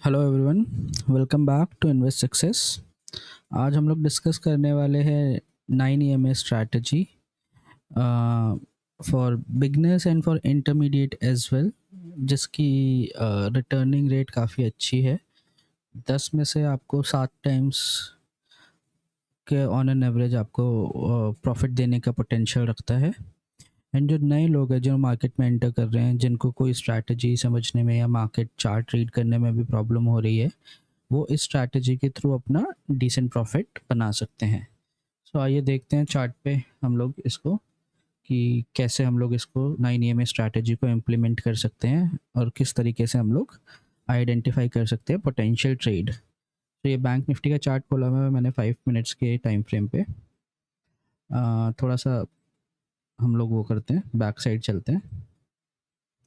Hello everyone, welcome back to invest success. आज हम लोग डिस्कस करने वाले हैं 9 EMA strategy for beginners and for intermediate as well, जिसकी रिटर्निंग रेट काफ़ी अच्छी है। 10 में से आपको 7 टाइम्स के ऑन एन एवरेज आपको प्रॉफिट देने का पोटेंशियल रखता है। एंड जो नए लोग हैं जो मार्केट में एंटर कर रहे हैं, जिनको कोई स्ट्रैटेजी समझने में या मार्केट चार्ट रीड करने में भी प्रॉब्लम हो रही है, वो इस स्ट्रैटेजी के थ्रू अपना डिसेंट प्रॉफिट बना सकते हैं। सो आइए देखते हैं चार्ट पे हम लोग इसको कि कैसे हम लोग इसको 9 EMA स्ट्रैटेजी को इम्प्लीमेंट कर सकते हैं और किस तरीके से हम लोग आइडेंटिफाई कर सकते हैं पोटेंशियल ट्रेड। तो ये बैंक निफ्टी का चार्ट खोला हुआ है मैंने 5 मिनट्स के टाइम फ्रेम पे। थोड़ा सा हम लोग वो करते हैं, बैक साइड चलते हैं।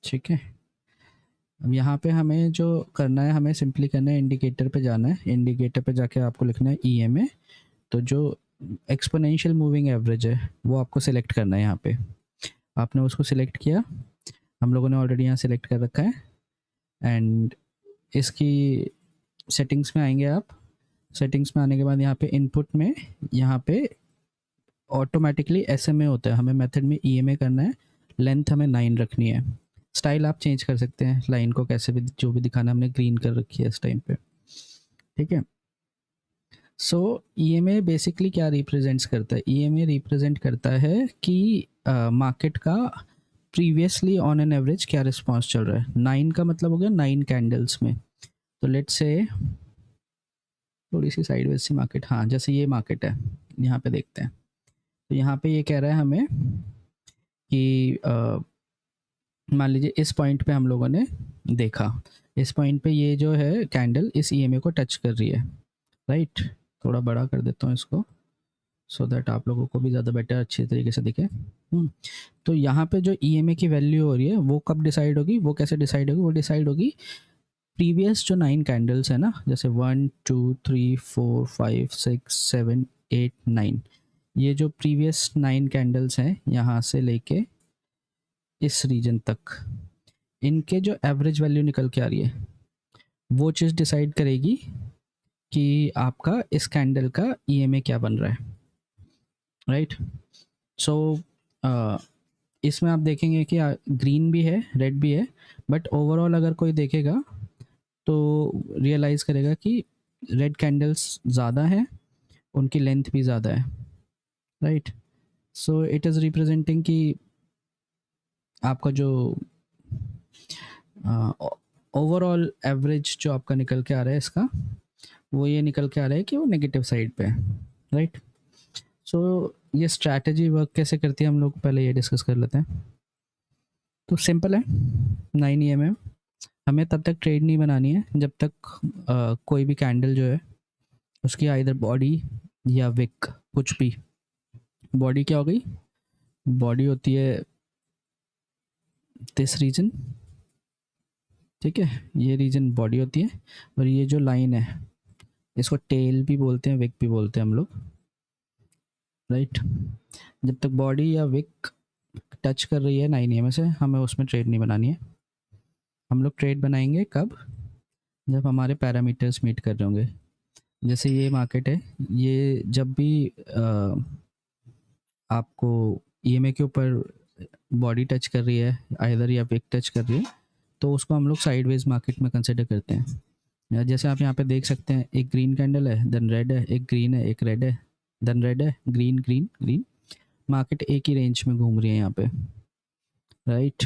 ठीक है, अब यहाँ पे हमें जो करना है, हमें सिंपली करना है, इंडिकेटर पे जाना है। इंडिकेटर पे जाके आपको लिखना है EMA। तो जो एक्सपोनेंशियल मूविंग एवरेज है वो आपको सिलेक्ट करना है। यहाँ पे आपने उसको सिलेक्ट किया, हम लोगों ने ऑलरेडी यहाँ सिलेक्ट कर रखा है। एंड इसकी सेटिंग्स में आएंगे आप। सेटिंग्स में आने के बाद यहाँ पे इनपुट में यहाँ पे ऑटोमेटिकली SMA होता है, हमें मेथड में EMA करना है। लेंथ हमें 9 रखनी है। स्टाइल आप चेंज कर सकते हैं, लाइन को कैसे भी जो भी दिखाना, हमने ग्रीन कर रखी है इस टाइम पे। ठीक है, सो EMA बेसिकली क्या रिप्रेजेंट्स करता है? EMA रिप्रेजेंट करता है कि मार्केट का प्रीवियसली ऑन एन एवरेज क्या रिस्पॉन्स चल रहा है। 9 का मतलब हो गया 9 कैंडल्स में। तो लेट्स से थोड़ी सी साइडवेज सी मार्केट, हाँ जैसे ये मार्केट है, यहाँ पे देखते हैं। तो यहाँ पे ये कह रहा है हमें कि मान लीजिए इस पॉइंट पे हम लोगों ने देखा, इस पॉइंट पे ये जो है कैंडल इस EMA को टच कर रही है, राइट। थोड़ा बड़ा कर देता हूँ इसको सो दैट आप लोगों को भी ज़्यादा बेटर अच्छे तरीके से दिखे। तो यहाँ पे जो EMA की वैल्यू हो रही है वो कब डिसाइड होगी, वो कैसे डिसाइड होगी? वो डिसाइड होगी प्रीवियस जो 9 कैंडल्स है ना, जैसे 1 2 3 4 5 6 7 8 9, ये जो प्रीवियस 9 कैंडल्स हैं यहाँ से लेके इस रीजन तक, इनके जो एवरेज वैल्यू निकल के आ रही है वो चीज़ डिसाइड करेगी कि आपका इस कैंडल का EMA क्या बन रहा है, राइट। सो इसमें आप देखेंगे कि ग्रीन भी है, रेड भी है, बट ओवरऑल अगर कोई देखेगा तो रियलाइज़ करेगा कि रेड कैंडल्स ज़्यादा हैं, उनकी लेंथ भी ज़्यादा है, right. So it is representing कि आपका जो ओवरऑल एवरेज जो आपका निकल के आ रहा है इसका, वो ये निकल के आ रहा है कि वो नेगेटिव साइड पे है, राइट। सो ये स्ट्रैटेजी वर्क कैसे करती है हम लोग पहले ये डिस्कस कर लेते हैं। तो सिंपल है, 9 EMA हमें तब तक ट्रेड नहीं बनानी है जब तक कोई भी कैंडल जो है उसकी आइदर बॉडी या विक, कुछ भी। बॉडी क्या हो गई? बॉडी होती है दिस रीजन, ठीक है, ये रीजन बॉडी होती है। और ये जो लाइन है इसको टेल भी बोलते हैं, विक भी बोलते हैं हम लोग, राइट। जब तक बॉडी या विक टच कर रही है 9 EMA से, हमें उसमें ट्रेड नहीं बनानी है। हम लोग ट्रेड बनाएंगे कब? जब हमारे पैरामीटर्स मीट कर रहे होंगे। जैसे ये मार्केट है, ये जब भी आपको EMA के ऊपर बॉडी टच कर रही है आइदर या विक टच कर रही है, तो उसको हम लोग साइडवेज मार्केट में कंसिडर करते हैं। या जैसे आप यहाँ पे देख सकते हैं, एक ग्रीन कैंडल है, देन रेड है, एक ग्रीन है, एक रेड है, देन रेड है, ग्रीन ग्रीन ग्रीन। मार्केट एक ही रेंज में घूम रही है यहाँ पे, राइट।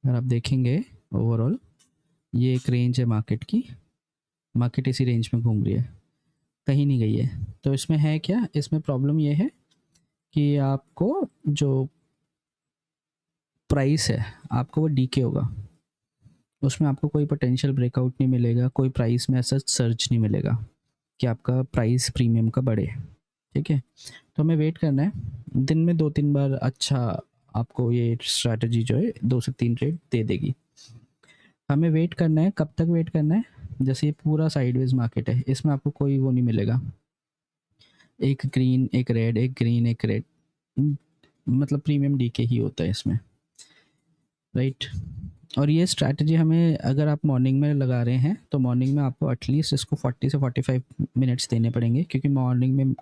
अगर आप देखेंगे ओवरऑल ये एक रेंज है मार्केट की, मार्केट इसी रेंज में घूम रही है, कहीं नहीं गई है। तो इसमें है क्या, इसमें प्रॉब्लम ये है कि आपको जो प्राइस है आपको वो डीके होगा, उसमें आपको कोई पोटेंशियल ब्रेकआउट नहीं मिलेगा, कोई प्राइस में ऐसा सर्च नहीं मिलेगा कि आपका प्राइस प्रीमियम का बढ़े। ठीक है, तो हमें वेट करना है, दिन में 2-3 बार अच्छा आपको ये स्ट्रैटेजी जो है 2 से 3 ट्रेड दे देगी। हमें वेट करना है, कब तक वेट करना है? जैसे ये पूरा साइडवेज मार्केट है, इसमें आपको कोई वो नहीं मिलेगा, एक ग्रीन एक रेड, एक ग्रीन एक रेड, मतलब प्रीमियम डीके ही होता है इसमें, राइट। और ये स्ट्रैटेजी हमें, अगर आप मॉर्निंग में लगा रहे हैं तो मॉर्निंग में आपको एटलीस्ट इसको 40 से 45 मिनट्स देने पड़ेंगे, क्योंकि मॉर्निंग में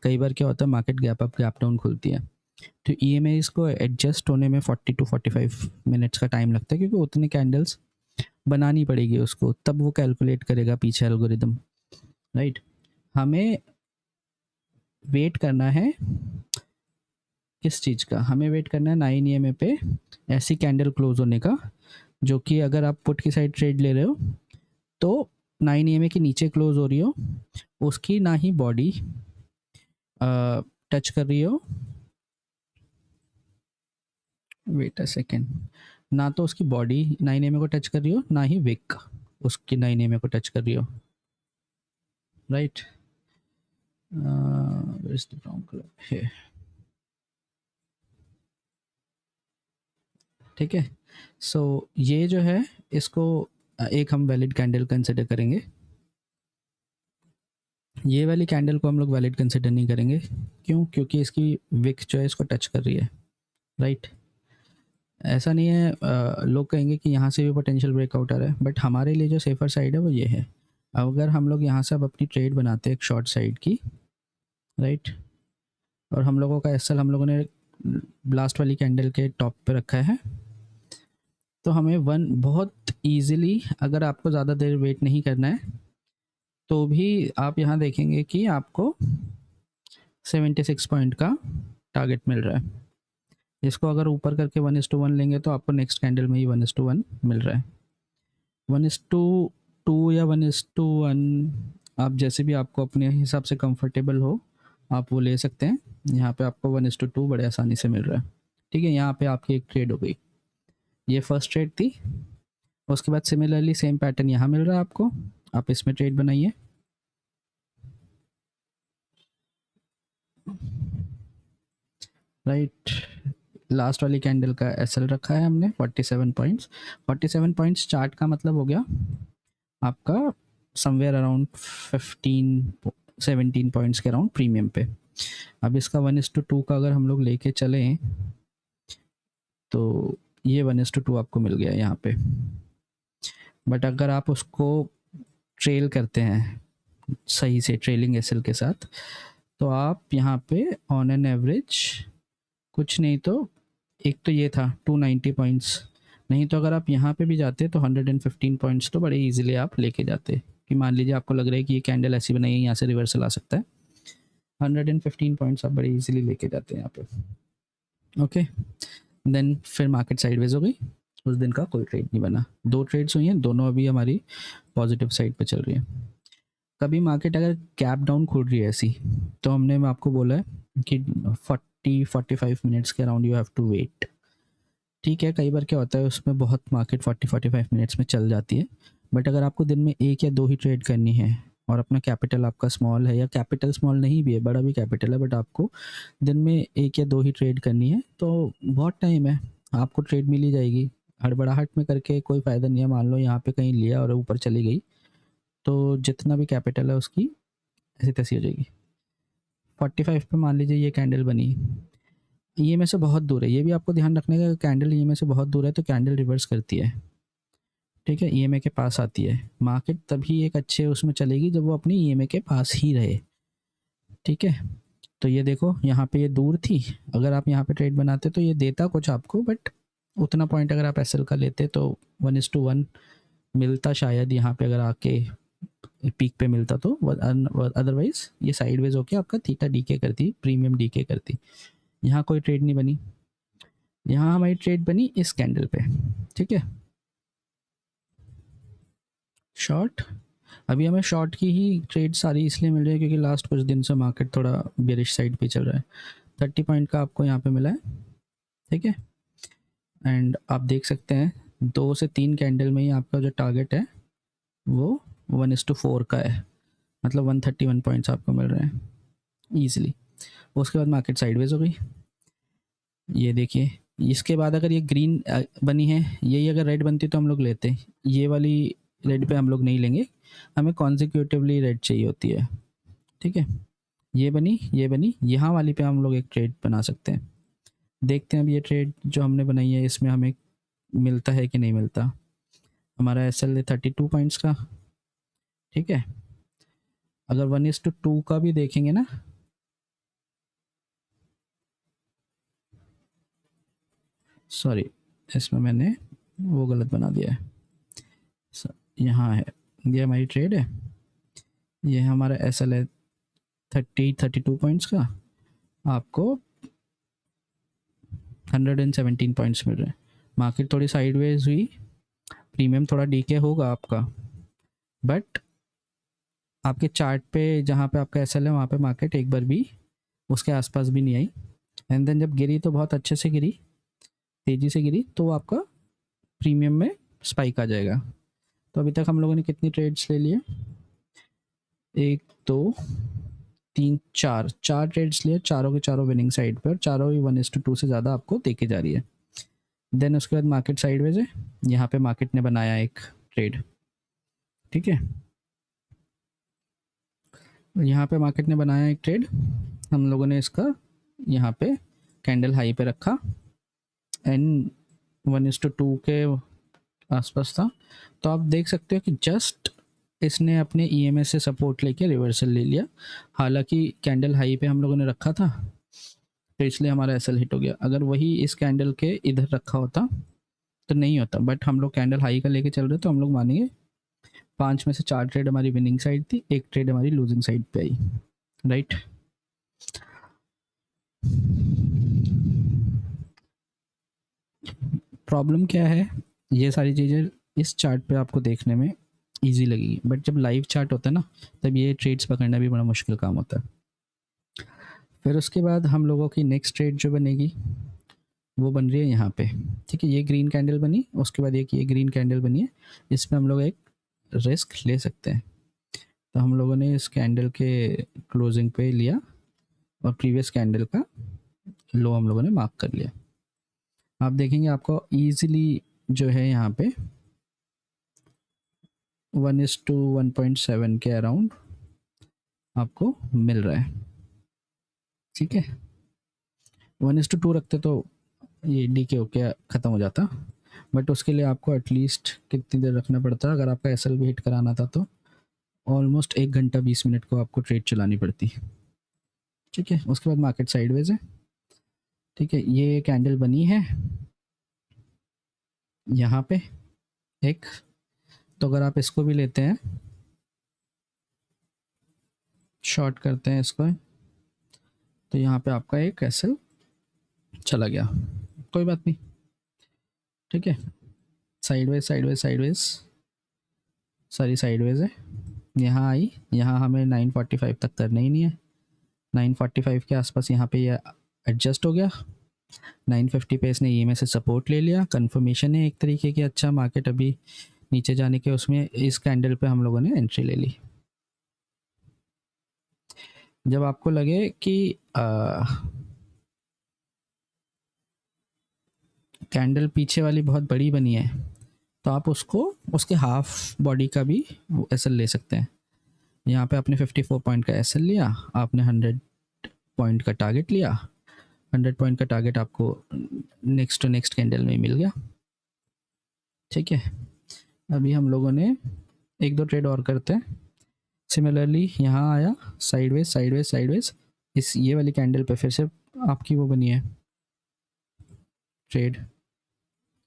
कई बार क्या होता है, market gap up gap down खुलती है, तो ईएमआईज़ को एडजस्ट होने में 40 टू 45 मिनट्स का टाइम लगता है, क्योंकि उतने कैंडल्स बनानी पड़ेगी उसको, तब वो कैलकुलेट करेगा पीछे एल्गोरिदम, राइट। हमें वेट करना है किस चीज़ का, हमें वेट करना है 9 ईएमए पे ऐसी कैंडल क्लोज होने का, जो कि अगर आप पुट की साइड ट्रेड ले रहे हो तो 9 ईएमए के नीचे क्लोज हो रही हो, उसकी ना ही बॉडी टच कर रही हो, वेट अ सेकेंड, ना तो उसकी बॉडी 9 ईएमए को टच कर रही हो, ना ही विक उसकी 9 ईएमए को टच कर रही हो, राइट। ब्राउन कलर है, ठीक है। सो ये जो है, इसको एक हम वैलिड कैंडल कंसिडर करेंगे, ये वाली कैंडल को हम लोग वैलिड कंसिडर नहीं करेंगे। क्यों? क्योंकि इसकी विक जो है इसको टच कर रही है, राइट। ऐसा नहीं है, लोग कहेंगे कि यहाँ से भी पोटेंशियल ब्रेकआउट आ रहा है, बट हमारे लिए जो सेफर साइड है वो ये है। अगर हम लोग यहाँ से अब अपनी ट्रेड बनाते हैं एक शॉर्ट साइड की, राइट, और हम लोगों का एसएल हम लोगों ने लास्ट वाली कैंडल के टॉप पे रखा है, तो हमें वन बहुत ईजिली, अगर आपको ज़्यादा देर वेट नहीं करना है तो भी आप यहाँ देखेंगे कि आपको 76 पॉइंट का टारगेट मिल रहा है, जिसको अगर ऊपर करके 1:1 लेंगे तो आपको नेक्स्ट कैंडल में ही 1:1 मिल रहा है। 1:2 या 1:1, आप जैसे भी आपको अपने हिसाब से कंफर्टेबल हो आप वो ले सकते हैं। यहाँ पे आपको 1:2 बड़े आसानी से मिल रहा है, ठीक है। यहाँ पे आपकी एक ट्रेड हो गई, ये फर्स्ट ट्रेड थी। उसके बाद सिमिलरली सेम पैटर्न यहाँ मिल रहा है आपको, आप इसमें ट्रेड बनाइए, राइट। लास्ट वाली कैंडल का एसएल रखा है हमने 47 पॉइंट्स। 47 पॉइंट्स चार्ट का मतलब हो गया आपका समवेयर अराउंड 15-17 पॉइंट्स के अराउंड प्रीमियम पे। अब इसका 1:2 का अगर हम लोग लेके चलें तो ये 1:2 आपको मिल गया यहाँ पे, बट अगर आप उसको ट्रेल करते हैं सही से ट्रेलिंग एसएल के साथ, तो आप यहाँ पे ऑन एन एवरेज कुछ नहीं तो, एक तो ये था 290 पॉइंट्स, नहीं तो अगर आप यहाँ पे भी जाते तो 115 पॉइंट्स तो बड़े इजीली आप लेके जाते, कि मान लीजिए आपको लग रहा है कि ये कैंडल ऐसी बनाई है यहाँ से रिवर्सल आ सकता है, 115 पॉइंट्स आप बड़े इजीली लेके जाते हैं यहाँ पे, ओके। देन फिर मार्केट साइडवेज हो गई, उस दिन का कोई ट्रेड नहीं बना, 2 ट्रेड्स हुई हैं, दोनों अभी हमारी पॉजिटिव साइड पे चल रही है। कभी मार्केट अगर गैप डाउन खुल रही है ऐसी, तो हमने मैं आपको बोला है कि 40-45 मिनट्स के around you have to wait, ठीक है। कई बार क्या होता है उसमें बहुत मार्केट 40-45 मिनट्स में चल जाती है, बट अगर आपको दिन में 1 या 2 ही ट्रेड करनी है और अपना कैपिटल आपका स्मॉल है, या कैपिटल स्मॉल नहीं भी है, बड़ा भी कैपिटल है, बट आपको दिन में 1 या 2 ही ट्रेड करनी है, तो बहुत टाइम है, आपको ट्रेड मिल ही जाएगी। हड़बड़ाहट में करके कोई फ़ायदा नहीं है। मान लो यहाँ पे कहीं लिया और ऊपर चली गई, तो जितना भी कैपिटल है उसकी ऐसी तैसी हो जाएगी। 45 पे मान लीजिए ये कैंडल बनी, ईएमए से बहुत दूर है, ये भी आपको ध्यान रखने का, कैंडल ईएमए से बहुत दूर है तो कैंडल रिवर्स करती है, ठीक है, ईएमए के पास आती है। मार्केट तभी एक अच्छे उसमें चलेगी जब वो अपनी ईएमए के पास ही रहे, ठीक है। तो ये देखो यहाँ पे ये दूर थी, अगर आप यहाँ पे ट्रेड बनाते तो ये देता कुछ आपको, बट उतना पॉइंट अगर आप एसएल का लेते तो 1:1 मिलता शायद यहाँ पे, अगर आके पीक पे मिलता तो, अदरवाइज ये साइडवेज होके आपका थीटा डीके करती, प्रीमियम डीके करती। यहाँ कोई ट्रेड नहीं बनी, यहाँ हमारी ट्रेड बनी इस कैंडल पे, ठीक है, शॉर्ट। अभी हमें शॉर्ट की ही ट्रेड सारी इसलिए मिल रही है क्योंकि लास्ट कुछ दिन से मार्केट थोड़ा बेरिश साइड पे चल रहा है। 30 पॉइंट का आपको यहाँ पे मिला है, ठीक है। एंड आप देख सकते हैं 2 से 3 कैंडल में ही आपका जो टारगेट है वो 1:4 का है, मतलब 131 पॉइंट्स आपको मिल रहे हैं ईजिली। उसके बाद मार्केट साइडवेज हो गई, ये देखिए। इसके बाद अगर ये ग्रीन बनी है, यही अगर रेड बनती तो हम लोग लेते, ये वाली रेड पे हम लोग नहीं लेंगे, हमें कॉन्जिक्यूटिवली रेड चाहिए होती है, ठीक है। ये बनी, ये बनी, यहाँ वाली पे हम लोग एक ट्रेड बना सकते हैं। देखते हैं अब ये ट्रेड जो हमने बनाई है इसमें हमें मिलता है कि नहीं मिलता। हमारा SL है 32 पॉइंट्स का, ठीक है। अगर 1:2 का भी देखेंगे ना, सॉरी इसमें मैंने वो गलत बना दिया है, यहाँ है, ये हमारी ट्रेड है, ये हमारा SL है 32 पॉइंट्स का, आपको 117 पॉइंट्स मिल रहे हैं। मार्केट थोड़ी साइडवेज हुई, प्रीमियम थोड़ा डीके होगा आपका, बट आपके चार्ट पे जहाँ पे आपका SL है वहाँ पे मार्केट एक बार भी उसके आसपास भी नहीं आई। एंड देन जब गिरी तो बहुत अच्छे से गिरी, तेज़ी से गिरी, तो आपका प्रीमियम में स्पाइक आ जाएगा। तो अभी तक हम लोगों ने कितनी ट्रेड्स ले लिए, 1 2 3 4 4 ट्रेड्स लिए, चारों के चारों विनिंग साइड पर, चारों ही 1:2 से ज़्यादा आपको देके जा रही है। देन उसके बाद मार्केट साइडवेज है, यहाँ पे मार्केट ने बनाया एक ट्रेड, ठीक है, यहाँ पे मार्केट ने बनाया एक ट्रेड, हम लोगों ने इसका यहाँ पे कैंडल हाई पे रखा, एंड 1:2 के आसपास था। तो आप देख सकते हो कि जस्ट इसने अपने EMA से सपोर्ट लेके रिवर्सल ले लिया, हालांकि कैंडल हाई पे हम लोगों ने रखा था, तो इसलिए हमारा SL हिट हो गया। अगर वही इस कैंडल के इधर रखा होता तो नहीं होता, बट हम लोग कैंडल हाई का लेके चल रहे, तो हम लोग मानेंगे 5 में से 4 ट्रेड हमारी विनिंग साइड थी, एक ट्रेड हमारी लूजिंग साइड पे आई, राइट। प्रॉब्लम क्या है, ये सारी चीज़ें इस चार्ट पे आपको देखने में इजी लगेगी, बट जब लाइव चार्ट होता है ना, तब ये ट्रेड्स पकड़ना भी बड़ा मुश्किल काम होता है। फिर उसके बाद हम लोगों की नेक्स्ट ट्रेड जो बनेगी वो बन रही है यहाँ पे, ठीक है। ये ग्रीन कैंडल बनी, उसके बाद एक ये ग्रीन कैंडल बनी है, इसमें हम लोग एक रिस्क ले सकते हैं। तो हम लोगों ने इस कैंडल के क्लोजिंग पे लिया और प्रीवियस कैंडल का लो हम लोगों ने मार्क कर लिया। आप देखेंगे आपको ईजिली जो है यहाँ पे 1:1.7 के अराउंड आपको मिल रहा है, ठीक है। 1:2 रखते तो ये डीके होके ख़त्म हो जाता, बट उसके लिए आपको एटलीस्ट कितनी देर रखना पड़ता, अगर आपका SL भी हिट कराना था तो ऑलमोस्ट 1 घंटा 20 मिनट को आपको ट्रेड चलानी पड़ती, ठीक है। उसके बाद मार्केट साइडवेज है, ठीक है। ये कैंडल बनी है यहाँ पे एक, तो अगर आप इसको भी लेते हैं, शॉर्ट करते हैं इसको, तो यहाँ पे आपका एक SL चला गया, कोई बात नहीं, ठीक है। साइडवेज साइडवेज साइडवेज, सारी साइडवेज है, यहाँ आई, यहाँ हमें 945 तक करना ही नहीं है, 945 के आसपास यहाँ पे ये एडजस्ट हो गया, 950 पे इसने EMA से सपोर्ट ले लिया, कंफर्मेशन है एक तरीके की, अच्छा मार्केट अभी नीचे जाने के उसमें, इस कैंडल पे हम लोगों ने एंट्री ले ली। जब आपको लगे कि कैंडल पीछे वाली बहुत बड़ी बनी है, तो आप उसको उसके हाफ बॉडी का भी SL ले सकते हैं। यहाँ पे आपने 54 पॉइंट का SL लिया, आपने 100 पॉइंट का टारगेट लिया, 100 पॉइंट का टारगेट आपको नेक्स्ट टू नेक्स्ट कैंडल में मिल गया, ठीक है। अभी हम लोगों ने 1-2 ट्रेड और करते हैं। सिमिलरली यहाँ आया साइडवेज साइडवेज साइडवेज, इस ये वाली कैंडल पे फिर से आपकी वो बनी है ट्रेड,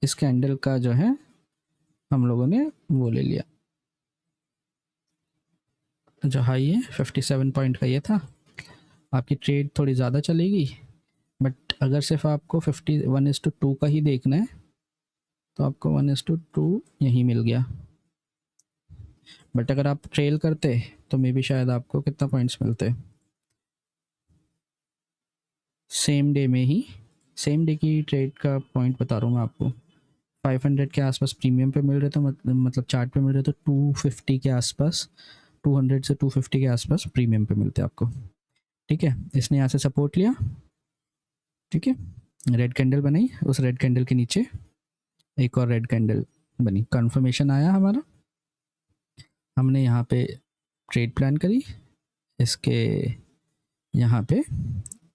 इस कैंडल का जो है हम लोगों ने वो ले लिया, जो हाई है 57 पॉइंट का ये था। आपकी ट्रेड थोड़ी ज़्यादा चलेगी, बट अगर सिर्फ आपको 51:2 का ही देखना है, तो आपको 1:2 यहीं मिल गया, बट अगर आप ट्रेल करते तो मे बी शायद आपको कितना पॉइंट्स मिलते, सेम डे में ही, सेम डे की ट्रेड का पॉइंट बता रहा हूँ मैं आपको, 500 के आसपास प्रीमियम पे मिल रहे थे, मतलब चार्ट पे मिल रहे थे 250 के आसपास, 200 से 250 के आसपास प्रीमियम पे मिलते हैं आपको, ठीक है। इसने यहाँ से सपोर्ट लिया, ठीक है, रेड कैंडल बनाई, उस रेड कैंडल के नीचे एक और रेड कैंडल बनी, कंफर्मेशन आया हमारा, हमने यहाँ पे ट्रेड प्लान करी, इसके यहाँ पे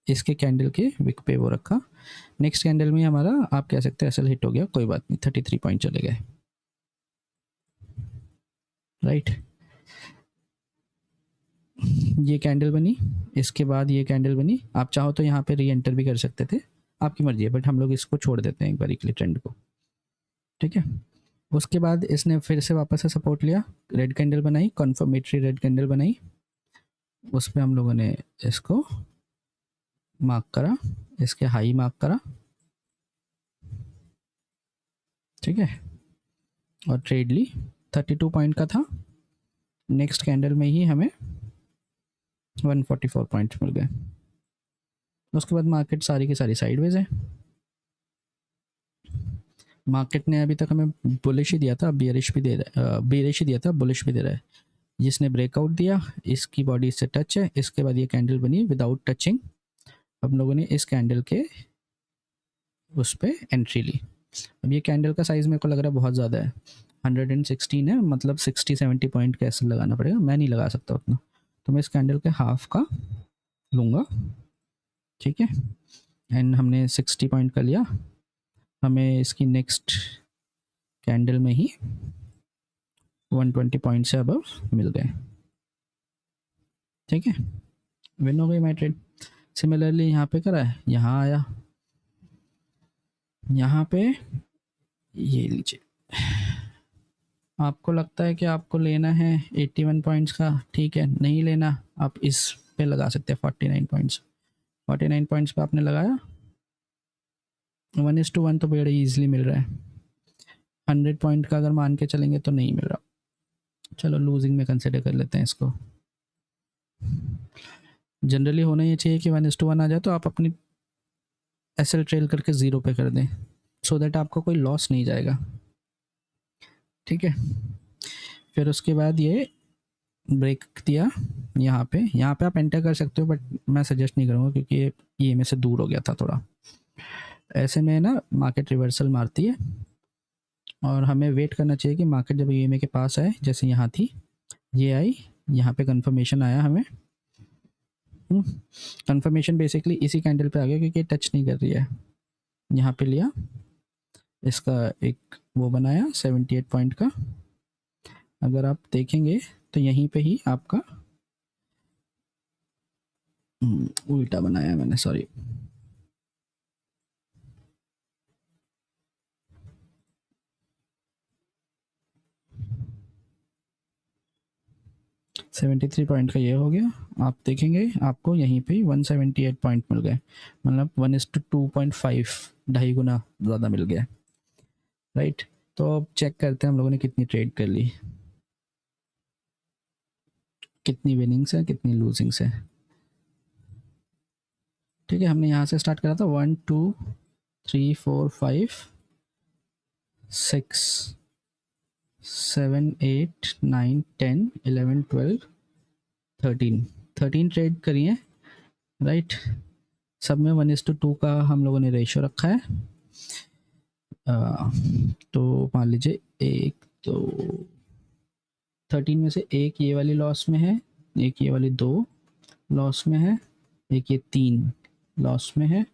इसके कैंडल के विक पे वो रखा, नेक्स्ट कैंडल में हमारा आप कह सकते हैं एसएल हिट हो गया, कोई बात नहीं, 33 पॉइंट चले गए, राइट। ये कैंडल बनी, इसके बाद ये कैंडल बनी, आप चाहो तो यहाँ पे री एंटर भी कर सकते थे, आपकी मर्जी है, बट हम लोग इसको छोड़ देते हैं एक बारी के लिए ट्रेंड को, ठीक है। उसके बाद इसने फिर से वापस से सपोर्ट लिया, रेड कैंडल बनाई, कन्फर्मेटरी रेड कैंडल बनाई, उस पर हम लोगों ने इसको मार्क करा, इसके हाई मार्क करा, ठीक है, और ट्रेड ली, 32 पॉइंट का था, नेक्स्ट कैंडल में ही हमें 144 पॉइंट मिल गए। उसके बाद मार्केट सारी की सारी साइडवेज है, मार्केट ने अभी तक हमें बुलिश ही दिया था, बेरिश भी दे रहा है, बेरिश ही दिया था, बुलिश भी दे रहा है, जिसने ब्रेकआउट दिया, इसकी बॉडी से टच है, इसके बाद ये कैंडल बनी विदाउट टचिंग, हम लोगों ने इस कैंडल के उस पर एंट्री ली। अब ये कैंडल का साइज़ मेरे को लग रहा है बहुत ज़्यादा है, 116 है, मतलब 60-70 पॉइंट का ऐसे लगाना पड़ेगा, मैं नहीं लगा सकता उतना, तो मैं इस कैंडल के हाफ का लूँगा, ठीक है, एंड हमने 60 पॉइंट का लिया, हमें इसकी नेक्स्ट कैंडल में ही 120 पॉइंट से अबव मिल गए, ठीक है, विन हो गई माई ट्रेड। सिमिलरली यहाँ पे करा है, यहाँ आया, यहाँ पे ये लीजिए, आपको लगता है कि आपको लेना है 81 पॉइंट्स का, ठीक है, नहीं लेना आप इस पे लगा सकते हैं 49 पॉइंट्स, 49 पॉइंट्स पे आपने लगाया, 1:1 तो बड़ा ईजिली मिल रहा है, 100 पॉइंट का अगर मान के चलेंगे तो नहीं मिल रहा, चलो लूजिंग में कंसिडर कर लेते हैं इसको। जनरली होना ये चाहिए कि 1:1 आ जाए तो आप अपनी एसएल ट्रेल करके 0 पे कर दें, सो दैट आपको कोई लॉस नहीं जाएगा, ठीक है। फिर उसके बाद ये ब्रेक दिया यहाँ पे आप एंटर कर सकते हो, बट मैं सजेस्ट नहीं करूँगा क्योंकि ये में से दूर हो गया था थोड़ा, ऐसे में ना मार्केट रिवर्सल मारती है, और हमें वेट करना चाहिए कि मार्केट जब ईएमए के पास आए, जैसे यहाँ थी, ये आई, यहाँ पे कंफर्मेशन आया हमें, कंफर्मेशन बेसिकली इसी कैंडल पे आ गया क्योंकि टच नहीं कर रही है, यहाँ पे लिया, इसका एक वो बनाया 78 पॉइंट का, अगर आप देखेंगे तो यहीं पे ही आपका उल्टा बनाया मैंने, सॉरी, $73 पॉइंट का ये हो गया, आप देखेंगे आपको यहीं पे 178 पॉइंट मिल गए, मतलब 1:2.5, 2.5 गुना ज़्यादा मिल गया, राइट। तो अब चेक करते हैं हम लोगों ने कितनी ट्रेड कर ली, कितनी विनिंग्स है, कितनी लूजिंग्स है, ठीक है। हमने यहाँ से स्टार्ट करा था 1 2 3 4 5 6 7 8 9 10 11 12 13 ट्रेड करी है, राइट। सब में 1:2 का हम लोगों ने रेशियो रखा है, तो मान लीजिए एक तो 13 में से एक ये वाली लॉस में है, एक ये वाली 2 लॉस में है, एक ये 3 लॉस में है,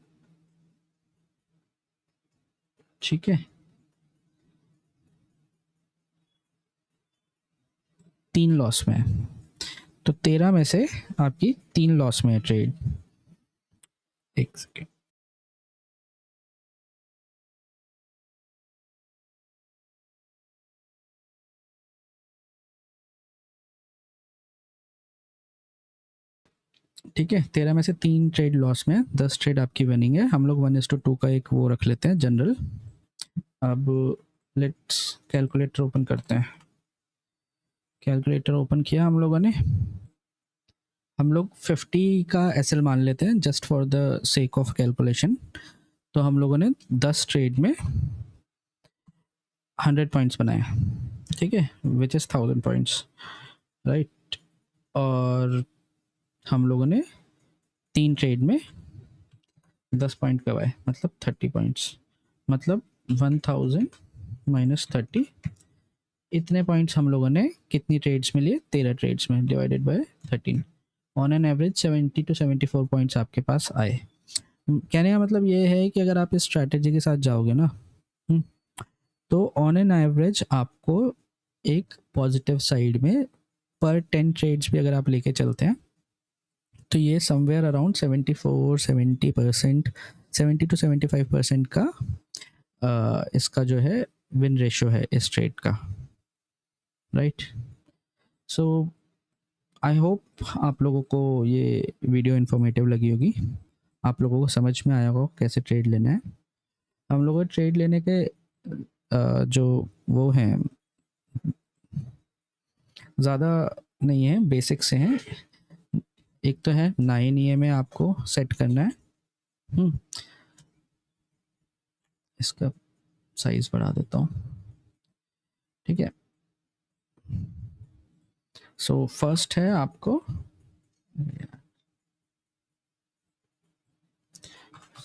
ठीक है, 3 लॉस में है, तो 13 में से आपकी 3 लॉस में है ट्रेड, एक सेकेंड, ठीक है, 13 में से 3 ट्रेड लॉस में है, 10 ट्रेड आपकी विनिंग है, हम लोग 1:2 का एक वो रख लेते हैं जनरल। अब लेट्स कैलकुलेटर ओपन करते हैं, कैलकुलेटर ओपन किया हम लोगों ने, हम लोग 50 का एसएल मान लेते हैं just for the sake of calculation, तो हम लोगों ने 10 ट्रेड में 100 पॉइंट्स बनाए, ठीक है, विच इज़ 1000 पॉइंट्स, राइट, और हम लोगों ने 3 ट्रेड में 10 पॉइंट करवाए, मतलब 30 पॉइंट्स, मतलब 1000 माइनस 30, इतने पॉइंट्स हम लोगों ने कितनी ट्रेड्स में लिए, 13 ट्रेड्स में, divided by 13, on an average 70 to 74 points आपके पास आए। कहने का मतलब ये है कि अगर आप इस स्ट्रैटेजी के साथ जाओगे ना, तो ऑन एन एवरेज आपको एक पॉजिटिव साइड में पर 10 ट्रेड्स भी अगर आप लेके चलते हैं तो ये समवेयर अराउंड 70% 70 to 75% का इसका जो है विन रेशियो है इस ट्रेड का, राइट। सो आई होप आप लोगों को ये वीडियो इन्फॉर्मेटिव लगी होगी, आप लोगों को समझ में आया होगा कैसे ट्रेड लेना है। हम लोगों को ट्रेड लेने के जो वो हैं ज़्यादा नहीं है, बेसिक से हैं। एक तो है 9 EMA आपको सेट करना है। इसका साइज बढ़ा देता हूँ, ठीक है। सो फर्स्ट है आपको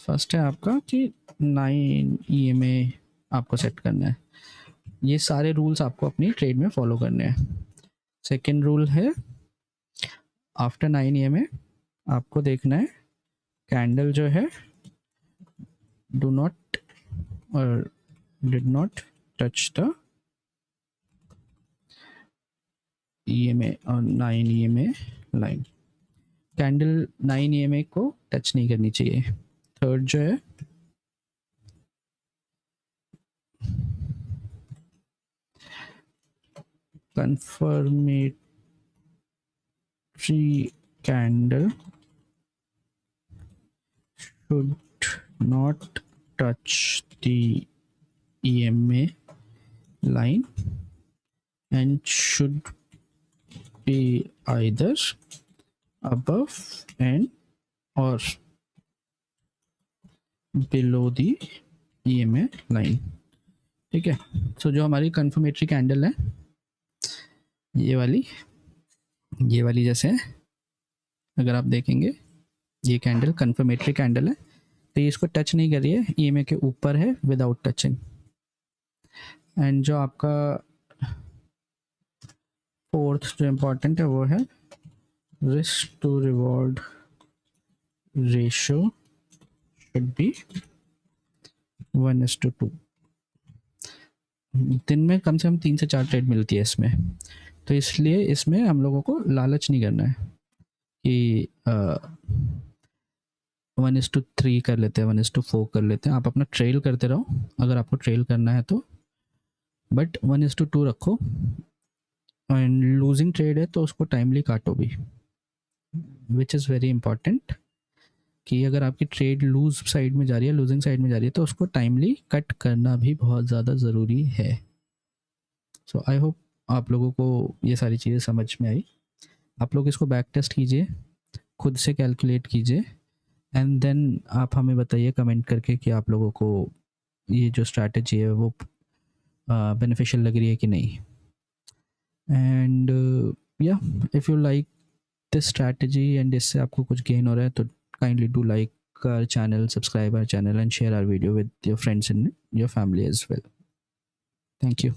आपका कि 9 EMA आपको सेट करना है। ये सारे रूल्स आपको अपनी ट्रेड में फॉलो करने हैं। सेकेंड रूल है आफ्टर 9 EMA आपको देखना है कैंडल जो है डू नॉट और did not touch the EMA और 9 EMA लाइन। कैंडल 9 EMA को टच नहीं करनी चाहिए। थर्ड जो है confirmatory candle should not touch the EMA line and should be either above and or below the EMA line, ठीक है। सो जो हमारी कंफर्मेटरी कैंडल है ये वाली जैसे है, अगर आप देखेंगे ये कैंडल कंफर्मेटरी कैंडल है, तो ये इसको टच नहीं कर रही है, EMA के ऊपर है विदाउट टचिंग। एंड जो आपका फोर्थ जो इम्पोर्टेंट है वो है risk to reward ratio should be 1:2। दिन में कम से कम 3 से 4 ट्रेड मिलती है इसमें, तो इसलिए इसमें हम लोगों को लालच नहीं करना है कि 1:3 कर लेते हैं, 1:4 कर लेते हैं। आप अपना ट्रेल करते रहो अगर आपको ट्रेल करना है तो, बट 1:2 रखो। एंड लूजिंग ट्रेड है तो उसको टाइमली काटो भी, विच इज़ वेरी इंपॉर्टेंट कि अगर आपकी ट्रेड लूज साइड में जा रही है, लूजिंग साइड में जा रही है, तो उसको टाइमली कट करना भी बहुत ज़्यादा ज़रूरी है। सो आई होप आप लोगों को ये सारी चीज़ें समझ में आई। आप लोग इसको बैक टेस्ट कीजिए, खुद से कैलकुलेट कीजिए, एंड देन आप हमें बताइए कमेंट करके कि आप लोगों को ये जो स्ट्रैटेजी है वो बेनिफिशियल लग रही है कि नहीं। एंड या if you like this strategy and इससे आपको कुछ गेन हो रहा है तो kindly do like our channel, subscribe our channel and share our video with your friends and your family as well. Thank you.